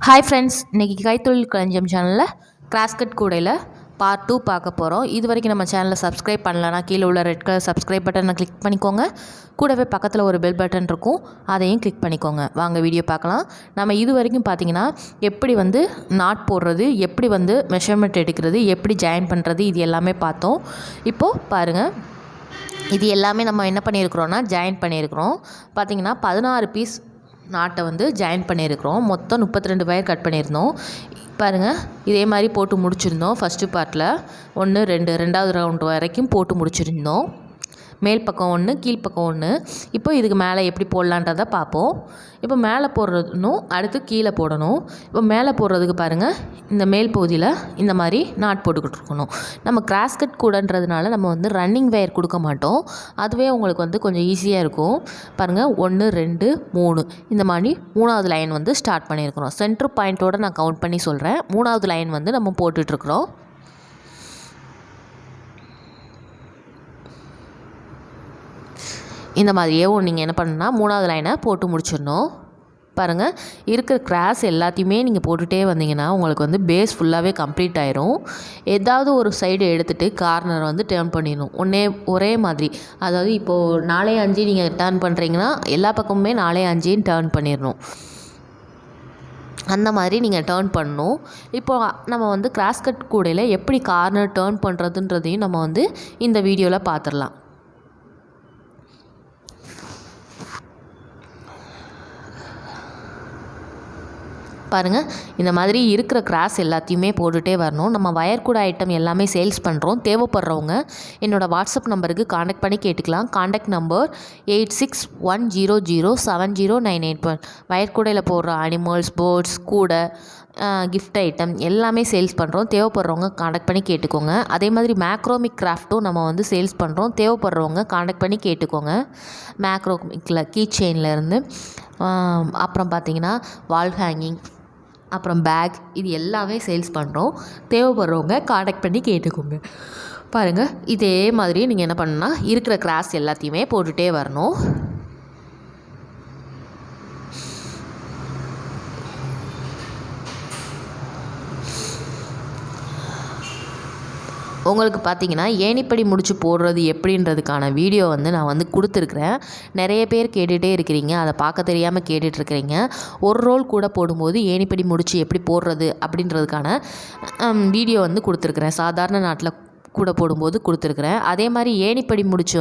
Hi friends, இன்றைக்கி கைத்தொழில் களஞ்சியம் சேனலில் கிராஸ்கட் கூடையில் பார்ட் 2 பார்க்க போகிறோம். இது வரைக்கும் நம்ம சேனலில் சப்ஸ்கிரைப் பண்ணலன்னா கீழே உள்ள ரெட் கலர் சப்ஸ்கிரைப் பட்டனை கிளிக் பண்ணிக்கோங்க. கூடவே பக்கத்தில் ஒரு பெல் பட்டன் இருக்கும், அதையும் கிளிக் பண்ணிக்கோங்க. வாங்க வீடியோ பார்க்கலாம். நம்ம இது வரைக்கும் பார்த்திங்கன்னா எப்படி நாட் போடுறது, எப்படி மெஷர்மெண்ட் எடுக்கிறது, எப்படி ஜாயின் பண்ணுறது, இது எல்லாமே பார்த்தோம். இப்போது பாருங்கள், இது எல்லாமே நம்ம என்ன பண்ணியிருக்கிறோன்னா ஜாயின் பண்ணியிருக்கிறோம். பார்த்திங்கன்னா 16 பீஸ் நாட்டை ஜாயின் பண்ணியிருக்கிறோம். மொத்தம் 32 வயர் கட் பண்ணியிருந்தோம். பாருங்கள், இதே மாதிரி போட்டு முடிச்சிருந்தோம். ஃபஸ்ட்டு பார்ட்டில் 1 2 2வது ரவுண்டு வரைக்கும் போட்டு முடிச்சிருந்தோம். மேல் பக்கம் 1, கீழ்ப்பக்கம் 1. இப்போ இதுக்கு மேலே எப்படி போடலான்றதை பார்ப்போம். இப்போ மேலே போடுறதுனும் அடுத்து கீழே போடணும். இப்போ மேலே போடுறதுக்கு பாருங்கள், இந்த மேல் பகுதியில் இந்த மாதிரி நாட் போட்டுக்கிட்டு இருக்கணும். நம்ம கிராஸ்கட் கூடன்றதுனால நம்ம ரன்னிங் வயர் கொடுக்க மாட்டோம். அதுவே உங்களுக்கு கொஞ்சம் ஈஸியாக இருக்கும். பாருங்கள், 1 2 3 இந்த மாதிரி 3வது லைன் ஸ்டார்ட் பண்ணியிருக்கிறோம். சென்டர் பாயிண்ட்டோடு நான் கவுண்ட் பண்ணி சொல்கிறேன். 3வது லைன் நம்ம போட்டுட்ருக்குறோம். இந்த மாதிரியே நீங்கள் என்ன பண்ணணுன்னா 3வது லைனை போட்டு முடிச்சிடணும். பாருங்கள், இருக்கிற கிராஸ் எல்லாத்தையுமே நீங்கள் போட்டுகிட்டே வந்தீங்கன்னா உங்களுக்கு பேஸ் ஃபுல்லாகவே கம்ப்ளீட் ஆயிரும். ஏதாவது ஒரு சைடு எடுத்துகிட்டு கார்னர் டேர்ன் பண்ணிடணும். ஒரே மாதிரி, அதாவது இப்போது 4 5 நீங்கள் டேர்ன் பண்ணுறீங்கன்னா எல்லா பக்கமுமே 4 5 டேர்ன் பண்ணிடணும். அந்த மாதிரி நீங்கள் டேர்ன் பண்ணணும். இப்போ நம்ம கிராஸ்கட் கூடையில் எப்படி கார்னர் டேர்ன் பண்ணுறதுன்றதையும் நம்ம இந்த வீடியோவில் பார்த்துடலாம். பாருங்கள், இந்த மாதிரி இருக்கிற கிராஸ் எல்லாத்தையுமே போட்டுகிட்டே வரணும். நம்ம வயர் கூட ஐட்டம் எல்லாமே சேல்ஸ் பண்ணுறோம். தேவைப்படுறவங்க என்னோடய வாட்ஸ்அப் நம்பருக்கு காண்டாக்ட் பண்ணி கேட்டுக்கலாம். Contact number 8610070981. வயர் கூடையில் போடுற அனிமல்ஸ், பேர்ட்ஸ், கூடை, கிஃப்ட் ஐட்டம் எல்லாமே சேல்ஸ் பண்ணுறோம். தேவைப்படுறவங்க காண்டாக்ட் பண்ணி கேட்டுக்கோங்க. அதே மாதிரி மேக்ரோமிக் கிராஃப்ட்டும் நம்ம சேல்ஸ் பண்ணுறோம். தேவைப்படுறவங்க காண்டாக்ட் பண்ணி கேட்டுக்கோங்க. மேக்ரோமிக்கில் கீ செயின்லேருந்து அப்புறம் பார்த்திங்கன்னா வால் ஹேங்கிங், அப்புறம் பேக், இது எல்லாமே சேல்ஸ் பண்ணுறோம். தேவைப்படுறவங்க காண்டாக்ட் பண்ணி கேட்டுக்கோங்க. பாருங்கள், இதே மாதிரி நீங்கள் என்ன பண்ணணுன்னா இருக்கிற கிராஸ் எல்லாத்தையுமே போட்டுகிட்டே வரணும். உங்களுக்கு பார்த்தீங்கன்னா ஏணிப்படி முடிச்சு போடுறது எப்படின்றதுக்கான வீடியோ நான் கொடுத்துருக்குறேன். நிறைய பேர் கேட்டுகிட்டே இருக்கிறீங்க, அதை பார்க்க தெரியாமல் கேட்டுட்ருக்கிறீங்க. ஒரு ரோல் கூட போடும்போது ஏணிப்படி முடிச்சு எப்படி போடுறது அப்படின்றதுக்கான வீடியோ கொடுத்துருக்குறேன். சாதாரண நாட்டில் கூட போடும்போது கொடுத்துருக்குறேன். அதே மாதிரி ஏணிப்படி முடிச்சு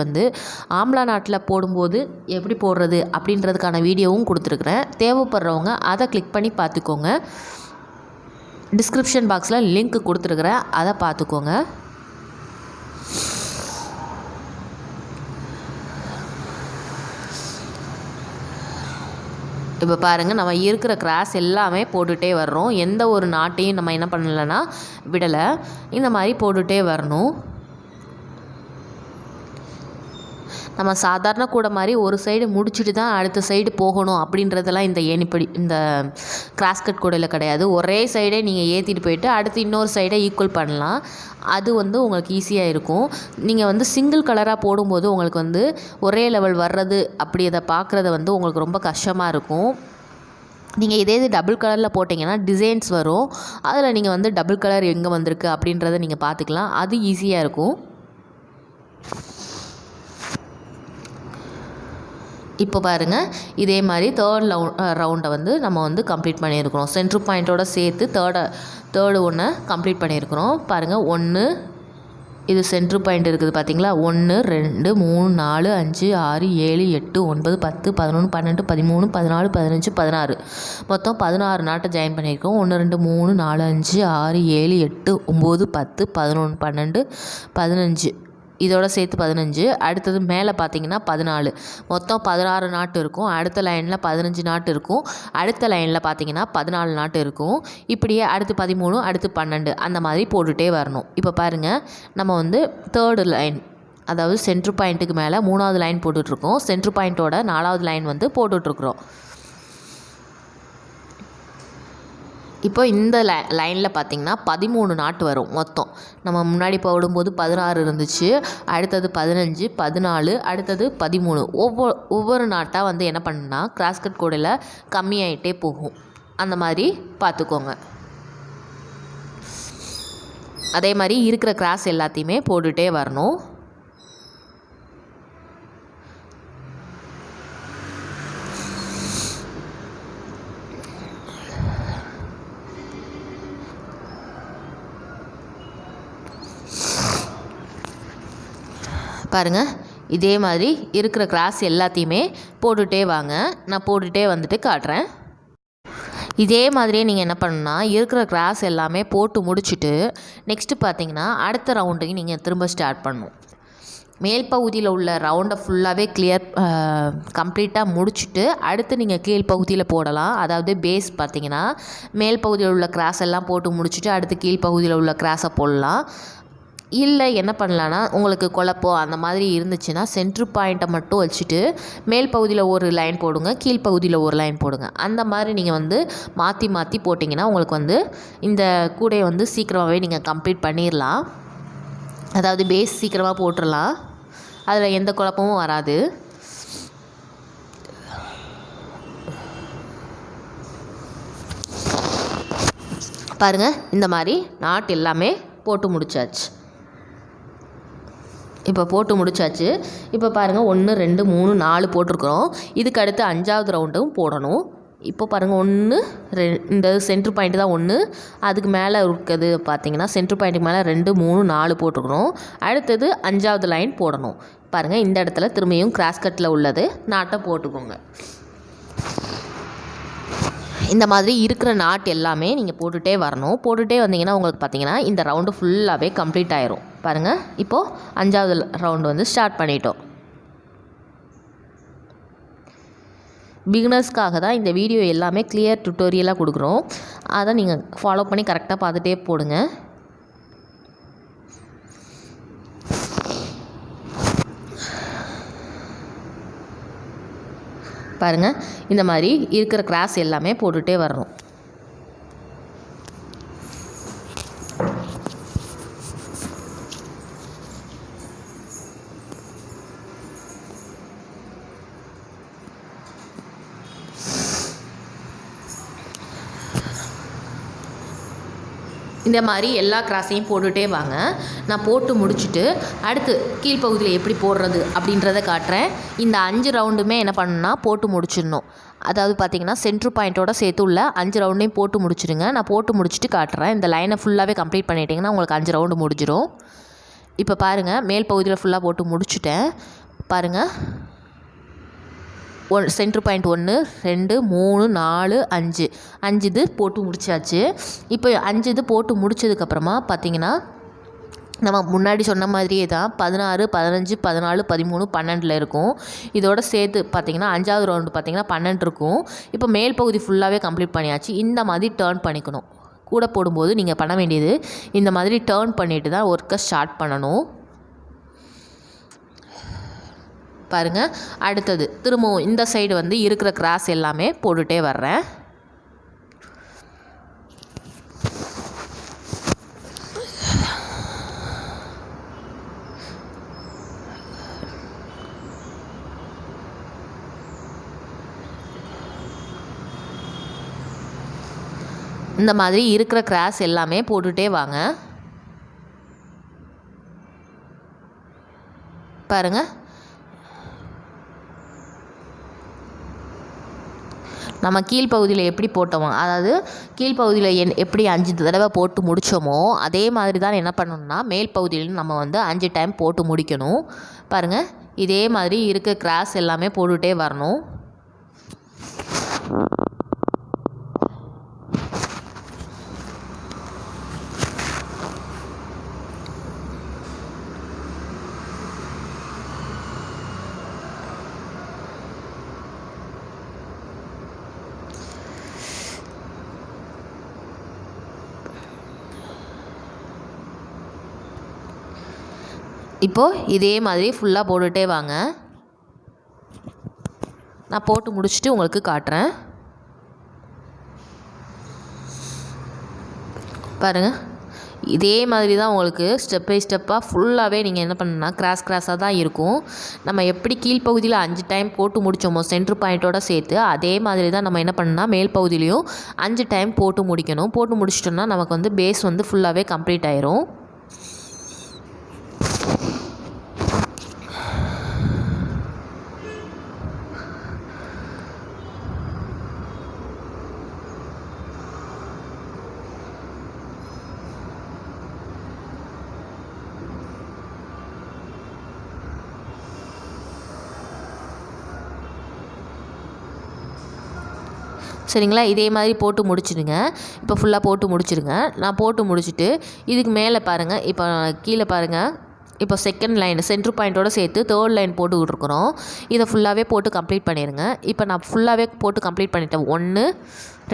ஆம்லா நாட்டில் போடும்போது எப்படி போடுறது அப்படின்றதுக்கான வீடியோவும் கொடுத்துருக்குறேன். தேவைப்படுறவங்க அதை கிளிக் பண்ணி பார்த்துக்கோங்க. டிஸ்கிரிப்ஷன் பாக்ஸில் லிங்க் கொடுத்துருக்குறேன், அதை பார்த்துக்கோங்க. இப்போ பாருங்கள், நம்ம இருக்கிற கிராஸ் எல்லாமே போட்டுகிட்டே வர்றோம். எந்த ஒரு நாட்டையும் நம்ம என்ன பண்ணலைன்னா விடலை. இந்த மாதிரி போட்டுகிட்டே வரணும். நம்ம சாதாரண கூட மாதிரி ஒரு சைடு முடிச்சுட்டு தான் அடுத்த சைடு போகணும் அப்படின்றதெல்லாம் இந்த கிராஸ்கட் கூடையில் கிடையாது. ஒரே சைடே நீங்கள் ஏற்றிட்டு போயிட்டு அடுத்து இன்னொரு சைடை ஈக்குவல் பண்ணலாம். அது உங்களுக்கு ஈஸியாக இருக்கும். நீங்கள் சிங்கிள் கலராக போடும்போது உங்களுக்கு ஒரே லெவல் வர்றது அப்படி அதை பார்க்குறது உங்களுக்கு ரொம்ப கஷ்டமாக இருக்கும். நீங்கள் இதே இது டபுள் கலரில் போட்டிங்கன்னா டிசைன்ஸ் வரும். அதில் நீங்கள் டபுள் கலர் எங்கே வந்திருக்கு அப்படின்றத நீங்கள் பார்த்துக்கலாம். அது ஈஸியாக இருக்கும். இப்போ பாருங்கள், இதே மாதிரி தேர்ட் ரவுண்டை நம்ம கம்ப்ளீட் பண்ணியிருக்கிறோம். சென்ட்ரு பாயிண்ட்டோட சேர்த்து தேர்டு ஒன்றை கம்ப்ளீட் பண்ணியிருக்கிறோம். பாருங்கள், 1 இது சென்ட்ரு பாயிண்ட் இருக்குது பார்த்தீங்களா. 1 2 3 4 5 6 7 8 9 10 11 12 13 14 15 16 மொத்தம் 16 நாட்டை ஜாயின் பண்ணியிருக்கோம். 1 2 3 4 5 6 7 8 9 10 11 12 15 இதோட சேர்த்து 15. அடுத்தது மேலே பார்த்தீங்கன்னா 14, மொத்தம் 16 நாட்டு இருக்கும். அடுத்த லைனில் 15 நாட்டு இருக்கும். அடுத்த லைனில் பார்த்தீங்கன்னா 14 நாட்டு இருக்கும். இப்படியே அடுத்து 13, அடுத்து 12 அந்த மாதிரி போட்டுகிட்டே வரணும். இப்போ பாருங்கள், நம்ம தேர்டு லைன், அதாவது சென்ட்ரு பாயிண்ட்டுக்கு மேலே 3வது லைன் போட்டுட்ருக்கோம். சென்ட்ரு பாயிண்ட்டோட 4வது லைன் போட்டுட்ருக்குறோம். இப்போ இந்த லைனில் பார்த்திங்கன்னா 13 நாட்டு வரும் மொத்தம். நம்ம முன்னாடி போடும்போது 16 இருந்துச்சு, அடுத்தது 15, 14, அடுத்தது 13. ஒவ்வொரு நாட்டாக என்ன பண்ணுன்னா கிராஸ்கட் கூடையில் கம்மியாயிட்டே போகும். அந்த மாதிரி பார்த்துக்கோங்க. அதே மாதிரி இருக்கிற கிராஸ் எல்லாத்தையுமே போட்டுகிட்டே வரணும். பாருங்கள், இதே மாதிரி இருக்கிற கிராஸ் எல்லாத்தையுமே போட்டுகிட்டே வாங்க. நான் போட்டுகிட்டே வந்துட்டு காட்டுறேன். இதே மாதிரியே நீங்கள் என்ன பண்ணணுன்னா, இருக்கிற கிராஸ் எல்லாமே போட்டு முடிச்சுட்டு நெக்ஸ்ட்டு பார்த்தீங்கன்னா அடுத்த ரவுண்டையும் நீங்கள் திரும்ப ஸ்டார்ட் பண்ணணும். மேல் பகுதியில் உள்ள ரவுண்டை ஃபுல்லாகவே கம்ப்ளீட்டாக முடிச்சுட்டு அடுத்து நீங்கள் கீழ் பகுதியில் போடலாம். அதாவது பேஸ் பார்த்தீங்கன்னா மேல் பகுதியில் உள்ள கிராஸ் எல்லாம் போட்டு முடிச்சுட்டு அடுத்து கீழ் பகுதியில் உள்ள கிராஸை போடலாம். இல்லை என்ன பண்ணலான்னா, உங்களுக்கு குழப்பம் அந்த மாதிரி இருந்துச்சுன்னா சென்ட்ரு பாயிண்ட்டை மட்டும் வச்சுட்டு மேல் பகுதியில் ஒரு லைன் போடுங்க, கீழ்ப்பகுதியில் ஒரு லைன் போடுங்க. அந்த மாதிரி நீங்கள் மாற்றி மாற்றி போட்டிங்கன்னா உங்களுக்கு இந்த கூடையை சீக்கிரமாகவே நீங்கள் கம்ப்ளீட் பண்ணிடலாம். அதாவது பேஸ் சீக்கிரமாக போட்டுடலாம். அதில் எந்த குழப்பமும் வராது. பாருங்கள், இந்த மாதிரி நாட் எல்லாமே போட்டு முடிச்சாச்சு. இப்போ போட்டு முடிச்சாச்சு. இப்போ பாருங்கள் 1 2 3 4 போட்டிருக்கிறோம். இதுக்கு அடுத்து 5வது ரவுண்டும் போடணும். இப்போ பாருங்கள் 1 2 இந்த சென்ட்ரு பாயிண்ட்டு தான் 1, அதுக்கு மேலே இருக்கிறது பார்த்திங்கன்னா சென்ட்ரு பாயிண்ட்டுக்கு மேலே 2 3 4 போட்டிருக்கிறோம். அடுத்தது 5வது லைன் போடணும். பாருங்கள், இந்த இடத்துல திரும்பியும் கிராஸ் கட்டில் உள்ளது நாட்டை போட்டுக்கோங்க. இந்த மாதிரி இருக்கிற நாட் எல்லாமே நீங்கள் போட்டுகிட்டே வரணும். போட்டுகிட்டே வந்தீங்கன்னா உங்களுக்கு பார்த்தீங்கன்னா இந்த ரவுண்டு ஃபுல்லாகவே கம்ப்ளீட் ஆயிரும். பாருங்கள், இப்போது 5வது ரவுண்டு ஸ்டார்ட் பண்ணிட்டோம். பிகினர்ஸ்க்காக தான் இந்த வீடியோ எல்லாமே கிளியர் டுட்டோரியலாக கொடுக்குறோம். அதை நீங்கள் ஃபாலோ பண்ணி கரெக்டாக பார்த்துட்டே போடுங்க. பாருங்கள், இந்த மாதிரி இருக்கிற கிராஸ் எல்லாமே போட்டுகிட்டே வரணும். இந்த மாதிரி எல்லா கிராஸையும் போட்டுகிட்டே வாங்க. நான் போட்டு முடிச்சுட்டு அடுத்து கீழ்ப்பகுதியில் எப்படி போடுறது அப்படின்றத காட்டுறேன். இந்த 5 ரவுண்டுமே என்ன பண்ணணுன்னா போட்டு முடிச்சிடணும். அதாவது பார்த்திங்கன்னா சென்ட்ரு பாயிண்ட்டோட சேர்த்து உள்ள 5 ரவுண்டையும் போட்டு முடிச்சிடுங்க. நான் போட்டு முடிச்சுட்டு காட்டுறேன். இந்த லைனை ஃபுல்லாகவே கம்ப்ளீட் பண்ணிட்டீங்கன்னா உங்களுக்கு 5 ரவுண்டு முடிஞ்சிடும். இப்போ பாருங்கள், மேல் பகுதியில் ஃபுல்லாக போட்டு முடிச்சுட்டேன். பாருங்கள், சென்ட்ரு பாயிண்ட் 1 2 3 4 5 இது போட்டு முடிச்சாச்சு. இப்போ 5 இது போட்டு முடித்ததுக்கப்புறமா பார்த்திங்கன்னா நம்ம முன்னாடி சொன்ன மாதிரியே தான் 16 15 14 13 12 இருக்கும். இதோட சேர்த்து பார்த்திங்கன்னா 5வது ரவுண்டு பார்த்திங்கன்னா 12 இருக்கும். இப்போ மேல் பகுதி ஃபுல்லாகவே கம்ப்ளீட் பண்ணியாச்சு. இந்த மாதிரி டேர்ன் பண்ணிக்கணும். கூட போடும்போது நீங்கள் பண்ண வேண்டியது இந்த மாதிரி டேர்ன் பண்ணிவிட்டு தான் ஒர்க்கை ஸ்டார்ட் பண்ணணும். பாருங்கள், அடுத்தது திரும்பவும் இந்த சைடு இருக்கிற கிராஸ் எல்லாமே போட்டுகிட்டே வர்றேன். இந்த மாதிரி இருக்கிற கிராஸ் எல்லாமே போட்டுகிட்டே வாங்க. பாருங்கள், நம்ம கீழ்ப்பகுதியில் எப்படி போட்டோமோ, அதாவது கீழ்ப்பகுதியில் எப்படி 5 தடவை போட்டு முடித்தோமோ அதே மாதிரி தான் என்ன பண்ணணும்னா மேல் பகுதியில் நம்ம 5 டைம் போட்டு முடிக்கணும். பாருங்கள், இதே மாதிரி இருக்க கிராஸ் எல்லாமே போட்டுகிட்டே வரணும். இப்போது இதே மாதிரி ஃபுல்லாக போட்டுகிட்டே வாங்க. நான் போட்டு முடிச்சுட்டு உங்களுக்கு காட்டுறேன். பாருங்கள், இதே மாதிரி தான் உங்களுக்கு ஸ்டெப் பை ஸ்டெப்பாக ஃபுல்லாகவே நீங்கள் என்ன பண்ணணும்னா கிராஸாக தான் இருக்கும். நம்ம எப்படி கீழ்ப்பகுதியில் 5 டைம் போட்டு முடித்தோமோ சென்ட்ரு பாயிண்ட்டோடு சேர்த்து, அதே மாதிரி தான் நம்ம என்ன பண்ணணும்னா மேல் பகுதியிலையும் 5 டைம் போட்டு முடிக்கணும். போட்டு முடிச்சிட்டோம்னா நமக்கு வந்து பேஸ் வந்து ஃபுல்லாகவே கம்ப்ளீட் ஆயிரும். சரிங்களா, இதே மாதிரி போட்டு முடிச்சிடுங்க. இப்போ ஃபுல்லாக போட்டு முடிச்சிடுங்க. நான் போட்டு முடிச்சுட்டு இதுக்கு மேலே பாருங்கள், இப்போ கீழே பாருங்கள், இப்போ செகண்ட் லைன் சென்ட்ரு பாயிண்ட்டோடு சேர்த்து 3rd லைன் போட்டு விட்ருக்குறோம். இதை ஃபுல்லாகவே போட்டு கம்ப்ளீட் பண்ணிடுங்க. இப்போ நான் ஃபுல்லாகவே போட்டு கம்ப்ளீட் பண்ணிட்டேன். 1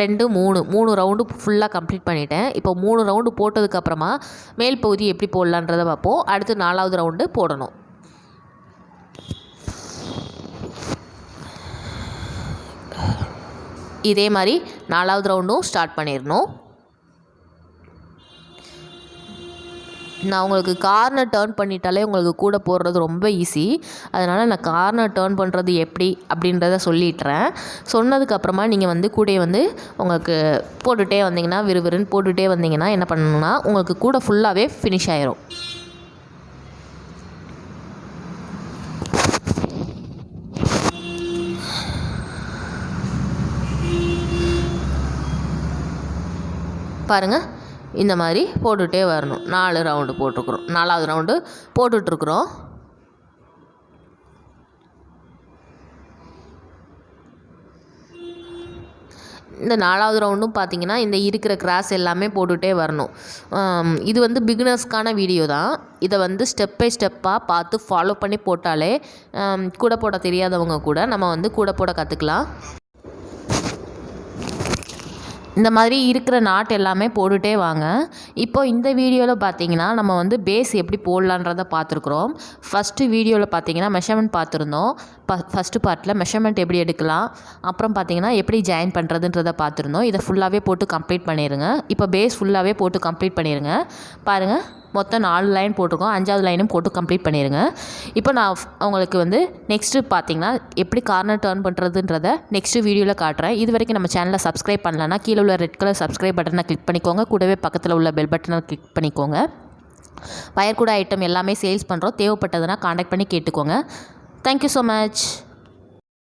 2 3 ரவுண்டு ஃபுல்லாக கம்ப்ளீட் பண்ணிட்டேன். இப்போ 3 ரவுண்டு போட்டதுக்கப்புறமா மேல் பகுதி எப்படி போடலான்றதை பார்ப்போம். அடுத்து 4வது ரவுண்டு போடணும். இதே மாதிரி 4வது ரவுண்டும் ஸ்டார்ட் பண்ணிடணும். நான் உங்களுக்கு கார்னர் டேர்ன் பண்ணிட்டாலே உங்களுக்கு கூட போடுறது ரொம்ப ஈஸி. அதனால் நான் கார்னர் டேர்ன் பண்ணுறது எப்படி அப்படின்றத சொல்லிட்டுறேன். சொன்னதுக்கப்புறமா நீங்கள் வந்து கூடையை வந்து உங்களுக்கு போட்டுகிட்டே வந்தீங்கன்னா, விறுவிறுன்னு போட்டுகிட்டே வந்தீங்கன்னா என்ன பண்ணணும்னா உங்களுக்கு கூட ஃபுல்லாகவே ஃபினிஷ் ஆயிரும். பாருங்கள், இந்த மாதிரி போட்டுகிட்டே வரணும். 4 ரவுண்டு போட்டிருக்குறோம். 4வது ரவுண்டு போட்டுட்ருக்குறோம். இந்த 4வது ரவுண்டும் பார்த்திங்கன்னா இந்த இருக்கிற கிராஸ் எல்லாமே போட்டுகிட்டே வரணும். இது வந்து பிகினர்ஸ்க்கான வீடியோ தான். இதை வந்து ஸ்டெப் பை ஸ்டெப்பாக பார்த்து ஃபாலோ பண்ணி போட்டாலே கூட போட தெரியாதவங்க கூட நம்ம வந்து கூட போட கற்றுக்கலாம். இந்த மாதிரி இருக்கிற நாட் எல்லாமே போட்டுகிட்டே வாங்க. இப்போது இந்த வீடியோவில் பார்த்தீங்கன்னா நம்ம வந்து பேஸ் எப்படி போடலான்றதை பார்த்துருக்குறோம். ஃபஸ்ட்டு வீடியோவில் பார்த்தீங்கன்னா மெஷர்மெண்ட் பார்த்துருந்தோம். ஃபஸ்ட்டு பார்ட்டில் மெஷர்மெண்ட் எப்படி எடுக்கலாம், அப்புறம் பார்த்தீங்கன்னா எப்படி ஜாயின் பண்ணுறதுன்றதை பார்த்துருந்தோம். இதை ஃபுல்லாகவே போட்டு கம்ப்ளீட் பண்ணிடுங்க. இப்போ பேஸ் ஃபுல்லாகவே போட்டு கம்ப்ளீட் பண்ணிடுங்க. பாருங்கள், மொத்தம் 4 லைன் போட்டிருக்கோம். 5வது லைனும் போட்டு கம்ப்ளீட் பண்ணிடுங்க. இப்போ நான் உங்களுக்கு வந்து நெக்ஸ்ட்டு பார்த்தீங்கன்னா எப்படி கார்னர் டேர்ன் பண்ணுறதுன்றதை நெக்ஸ்ட்டு வீடியோவில் காட்டுறேன். இது வரைக்கும் நம்ம சேனலை சப்ஸ்கிரைப் பண்ணலன்னா கீழே உள்ள ரெட் கலர் சப்ஸ்கிரைப் பட்டனை கிளிக் பண்ணிக்கோங்க. கூடவே பக்கத்தில் உள்ள பெல் பட்டனை கிளிக் பண்ணிக்கோங்க. வயர் கூட ஐட்டம் எல்லாமே சேல்ஸ் பண்ணுறோம். தேவைப்பட்டதுன்னா காண்டாக்ட் பண்ணி கேட்டுக்கோங்க. Thank you so much.